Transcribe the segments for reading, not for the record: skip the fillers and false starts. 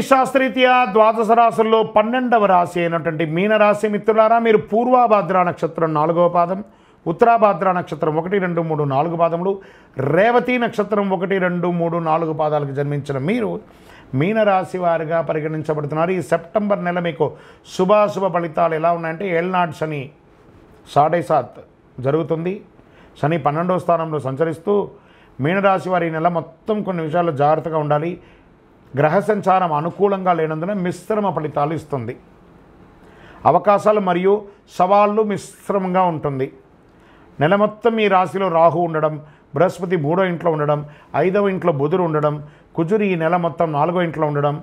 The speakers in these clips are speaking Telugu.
శాస్త్రీత్యా ద్వాదశ రాశుల్లో 12వ రాశి అయినటువంటి మీనరాశి మిత్రులారా, మీరు పూర్వాభాద్ర నక్షత్రం 4వ పాదం, ఉత్తరాభాద్ర నక్షత్రం 1, 2, 3, 4 పాదములు, రేవతి నక్షత్రం 1, 2, 3, 4 పాదాలకు జన్మించిన మీరు మీనరాశి వారిగా పరిగణించబడుతున్నారు. ఈ సెప్టెంబర్ నెల మీకు శుభాశుభ ఫలితాలు ఎలా ఉన్నాయంటే, ఏళ్నాడు శని 7.5 జరుగుతుంది. శని 12వ స్థానంలో సంచరిస్తూ మీనరాశి వారి నెల మొత్తం కొన్ని విషయాల్లో జాగ్రత్తగా ఉండాలి. గ్రహ సంచారం అనుకూలంగా లేనందున మిశ్రమ ఫలితాలు ఇస్తుంది. అవకాశాలు మరియు సవాళ్ళు మిశ్రమంగా ఉంటుంది. నెల మొత్తం ఈ రాశిలో రాహు ఉండడం, బృహస్పతి 3వ ఇంట్లో ఉండడం, 5వ ఇంట్లో బుధుడు ఉండడం, కుజుడు ఈ నెల మొత్తం 4వ ఇంట్లో ఉండడం,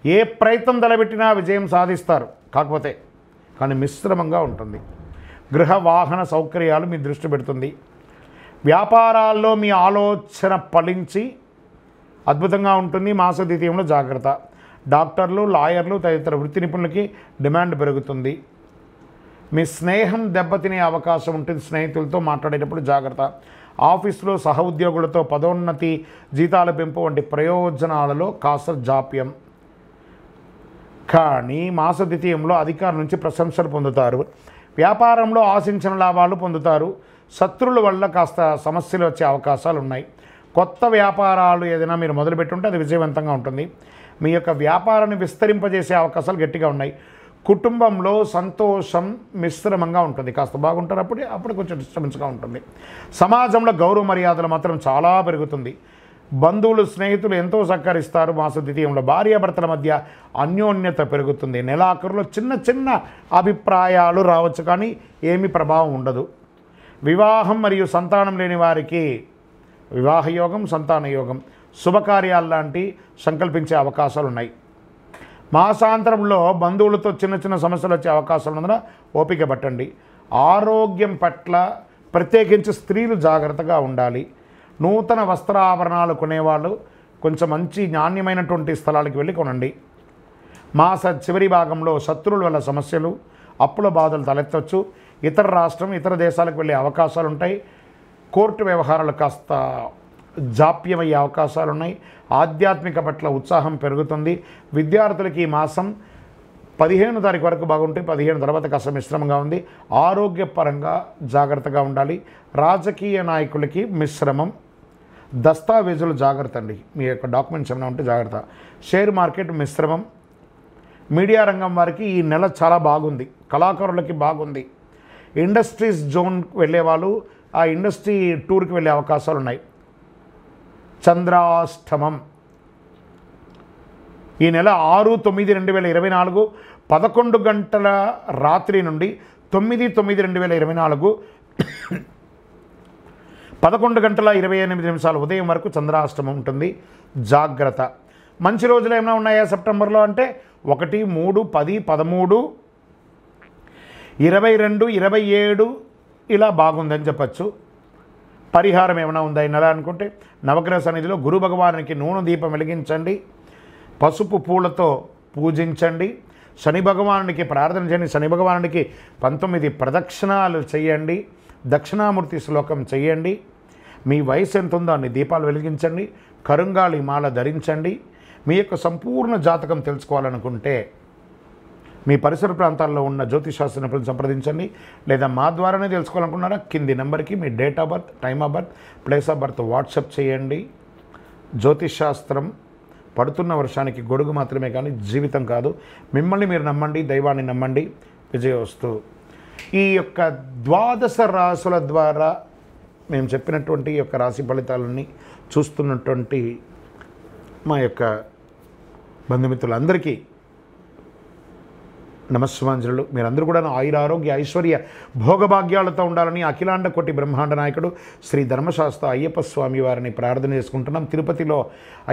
ఏ ప్రయత్నం తలబెట్టినా విజయం సాధిస్తారు. కానీ మిశ్రమంగా ఉంటుంది. గృహ వాహన సౌకర్యాలు మీ దృష్టి పెడుతుంది. వ్యాపారాల్లో మీ ఆలోచన ఫలించి అద్భుతంగా ఉంటుంది. మాస ద్వితీయంలో జాగ్రత్త. డాక్టర్లు, లాయర్లు తదితర వృత్తి నిపుణులకి డిమాండ్ పెరుగుతుంది. మీ స్నేహం దెబ్బతినే అవకాశం ఉంటుంది. స్నేహితులతో మాట్లాడేటప్పుడు జాగ్రత్త. ఆఫీసులో సహ ఉద్యోగులతో పదోన్నతి, జీతాల పెంపు వంటి ప్రయోజనాలలో కాస్త జాప్యం. కానీ మాస ద్వితీయంలో అధికారుల నుంచి ప్రశంసలు పొందుతారు. వ్యాపారంలో ఆశించిన లాభాలు పొందుతారు. శత్రువుల వల్ల కాస్త సమస్యలు వచ్చే అవకాశాలు ఉన్నాయి. కొత్త వ్యాపారాలు ఏదైనా మీరు మొదలుపెట్టుంటే అది విజయవంతంగా ఉంటుంది. మీ యొక్క వ్యాపారాన్ని విస్తరింపజేసే అవకాశాలు గట్టిగా ఉన్నాయి. కుటుంబంలో సంతోషం మిశ్రమంగా ఉంటుంది. కాస్త బాగుంటారు, అప్పుడు కొంచెం డిస్టర్బెన్స్గా ఉంటుంది. సమాజంలో గౌరవ మర్యాదలు మాత్రం చాలా పెరుగుతుంది. బంధువులు, స్నేహితులు ఎంతో సహకరిస్తారు. మాస ద్వితీయంలో భార్యాభర్తల మధ్య అన్యోన్యత పెరుగుతుంది. నెలాఖరులో చిన్న చిన్న అభిప్రాయాలు రావచ్చు, కానీ ఏమీ ప్రభావం ఉండదు. వివాహం మరియు సంతానం లేని వారికి వివాహయోగం, సంతాన యోగం, శుభకార్యాలు లాంటి సంకల్పించే అవకాశాలు ఉన్నాయి. మాసాంతరంలో బంధువులతో చిన్న చిన్న సమస్యలు వచ్చే అవకాశాలు ఉన్నందున ఓపిక పట్టండి. ఆరోగ్యం పట్ల ప్రత్యేకించి స్త్రీలు జాగ్రత్తగా ఉండాలి. నూతన వస్త్రాభరణాలు కొనేవాళ్ళు కొంచెం మంచి నాణ్యమైనటువంటి స్థలాలకు వెళ్ళి కొనండి. మాస చివరి భాగంలో శత్రువుల వల్ల సమస్యలు, అప్పుల బాధలు తలెత్తవచ్చు. ఇతర రాష్ట్రం, ఇతర దేశాలకు వెళ్ళే అవకాశాలు ఉంటాయి. కోర్టు వ్యవహారాలు కాస్త జాప్యమయ్యే అవకాశాలు ఉన్నాయి. ఆధ్యాత్మిక పట్ల ఉత్సాహం పెరుగుతుంది. విద్యార్థులకి ఈ మాసం 15వ తారీఖు వరకు బాగుంటే 15 తర్వాత కాస్త మిశ్రమంగా ఉంది. ఆరోగ్యపరంగా జాగ్రత్తగా ఉండాలి. రాజకీయ నాయకులకి మిశ్రమం. దస్తావేజులు జాగ్రత్త అండి. మీ యొక్క డాక్యుమెంట్స్ ఏమైనా ఉంటే జాగ్రత్త. షేర్ మార్కెట్ మిశ్రమం. మీడియా రంగం వారికి ఈ నెల చాలా బాగుంది. కళాకారులకి బాగుంది. ఇండస్ట్రీస్ జోన్ వెళ్ళేవాళ్ళు ఆ ఇండస్ట్రీ టూర్కి వెళ్ళే అవకాశాలు ఉన్నాయి. చంద్రాష్టమం ఈ నెల 6/9/2024 11 గంటల రాత్రి నుండి 9/9/2024 11 గంటల 28 నిమిషాలు ఉదయం వరకు చంద్రాష్టమం ఉంటుంది. జాగ్రత్త. మంచి రోజులు ఏమైనా ఉన్నాయా సెప్టెంబర్లో అంటే 1, 3, 10, 13, 22, 27 ఇలా బాగుందని చెప్పచ్చు. పరిహారం ఏమైనా ఉందా ఈ నెల అనుకుంటే, నవగ్రహ సన్నిధిలో గురు భగవానికి నూనె దీపం వెలిగించండి. పసుపు పూలతో పూజించండి. శని భగవానుడికి ప్రార్థన చేయండి. శని భగవానుడికి 19 ప్రదక్షిణాలు చేయండి. దక్షిణామూర్తి శ్లోకం చేయండి. మీ వయసు ఎంత ఉందో అన్ని దీపాలు వెలిగించండి. కరుంగాళి మాల ధరించండి. మీ యొక్క సంపూర్ణ జాతకం తెలుసుకోవాలనుకుంటే మీ పరిసర ప్రాంతాల్లో ఉన్న జ్యోతిషాస్త్ర నిపుణులను సంప్రదించండి. లేదా మా ద్వారానే తెలుసుకోవాలనుకున్నారా, కింది నెంబర్కి మీ date of birth, time of birth, place of birth WhatsApp చేయండి. జ్యోతిషాస్త్రం పడుతున్న వర్షానికి గొడుగు మాత్రమే కానీ జీవితం కాదు. మిమ్మల్ని మీరు నమ్మండి, దైవాన్ని నమ్మండి. విజయోస్తు. ఈ యొక్క ద్వాదశ రాశుల ద్వారా మేము చెప్పినటువంటి ఈ యొక్క రాశి ఫలితాలన్నీ చూస్తున్నటువంటి మా యొక్క బంధుమిత్రులందరికీ నమస్సుమాంజలు. మీరందరూ కూడా ఆయురారోగ్య ఐశ్వర్య భోగభాగ్యాలతో ఉండాలని అఖిలాండ కోటి బ్రహ్మాండ నాయకుడు శ్రీ ధర్మశాస్త్ర అయ్యప్ప స్వామి వారిని ప్రార్థన చేసుకుంటున్నాం. తిరుపతిలో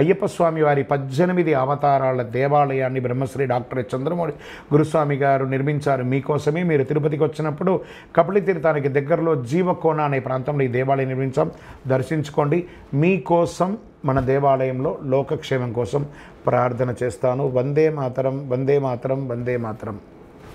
అయ్యప్ప స్వామి వారి 18 అవతారాల దేవాలయాన్ని బ్రహ్మశ్రీ డాక్టర్ చంద్రమౌళి గురుస్వామి గారు నిర్మించారు. మీకోసమే. మీరు తిరుపతికి వచ్చినప్పుడు కపిలి తీర్థానికి దగ్గరలో జీవకోన అనే ప్రాంతంలో ఈ దేవాలయం నిర్మించాం. దర్శించుకోండి. మీకోసం మన దేవాలయంలో లోకక్షేమం కోసం ప్రార్థన చేస్తాను. వందే మాతరం, వందే మాతరం, వందే మాతరం.